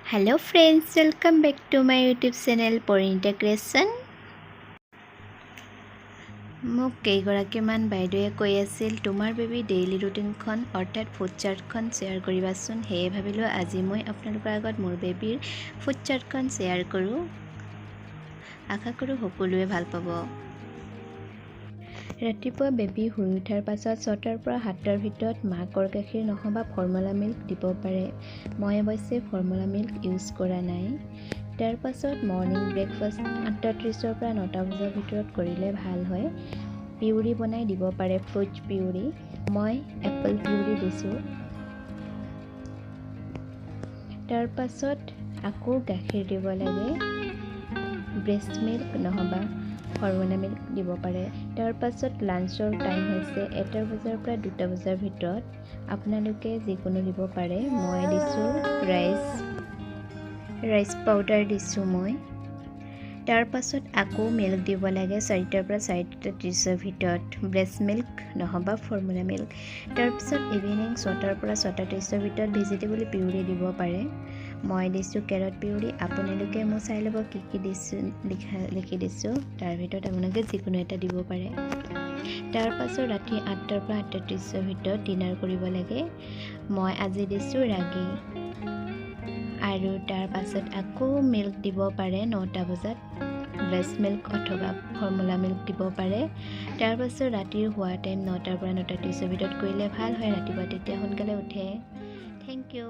Hello friends, welcome back to my YouTube channel Parinita Creation. মোক কেইগৰাকীমান বাইদেৱে কৈ আছিল তোমাৰ বেবী ডেইলি ৰুটিনখন অৰ্থাৎ ফুড চাৰ্টখন শ্বেয়াৰ কৰিবাচোন। সেয়ে ভাবিলোঁ আজি মই আপোনালোকৰ আগত মোৰ বেবীৰ ফুড চাৰ্টখন শ্বেয়াৰ কৰোঁ। আশা কৰোঁ সকলোৱে ভাল পাব। ৰাতিপুৱা বেবী শুই উঠাৰ পাছত 6টাৰ পৰা 7টাৰ ভিতৰত মাকৰ গাখীৰ নহবা ফৰ্মুলা মিল্ক দিব পাৰে। মই অৱশ্যে ফৰ্মুলা মিল্ক ইউজ কৰা নাই। তাৰ পাছত মৰ্ণিং ব্ৰেকফাষ্ট 8:30ৰ পৰা 9টা বজাৰ ভিতৰত কৰিলে ভাল হয়। পিউৰি বনাই দিব পাৰে, ফ্ৰুট পিউৰি। মই এপল পিউৰি দিছোঁ। তাৰ পাছত আকৌ গাখীৰ দিব লাগে। ব্ৰেষ্ট মিল্ক নহবা ফৰ্মুলা মিল্ক দিব পাৰে। তাৰ পাছত লাঞ্চৰ টাইম হৈছে 1টা বজাৰ পৰা 2টা বজাৰ ভিতৰত। আপোনালোকে যিকোনো দিব পাৰে। মই দিছোঁ ৰাইচ পাউডাৰ দিছোঁ মই। তাৰ পাছত আকৌ মিল্ক দিব লাগে 4টাৰ পৰা 4:30ৰ ভিতৰত, ব্ৰেষ্ট মিল্ক নহবা ফৰ্মুলা মিল্ক। তাৰপিছত ইভিনিং 6টাৰ পৰা 6:30ৰ ভিতৰত ভেজিটেবল পিউৰি দিব পাৰে। মই দিছোঁ কেৰট পিউৰি। আপোনালোকে মই চাই ল'ব কি দিছোঁ, লিখি দিছোঁ। তাৰ ভিতৰত আপোনালোকে যিকোনো এটা দিব পাৰে। তাৰ পাছত ৰাতি 8টাৰ পৰা 8:30ৰ ভিতৰত ডিনাৰ কৰিব লাগে। মই আজি দিছোঁ ৰাগি। আৰু তাৰ পাছত আকৌ মিল্ক দিব পাৰে 9টা বজাত, ব্ৰেষ্ট মিল্ক অথবা ফৰ্মুলা মিল্ক দিব পাৰে। তাৰ পাছত ৰাতিৰ শোৱাৰ টাইম 9টাৰ পৰা 9:30ৰ ভিতৰত কৰিলে ভাল হয়। ৰাতিপুৱা তেতিয়া সোনকালে উঠে। Thank U.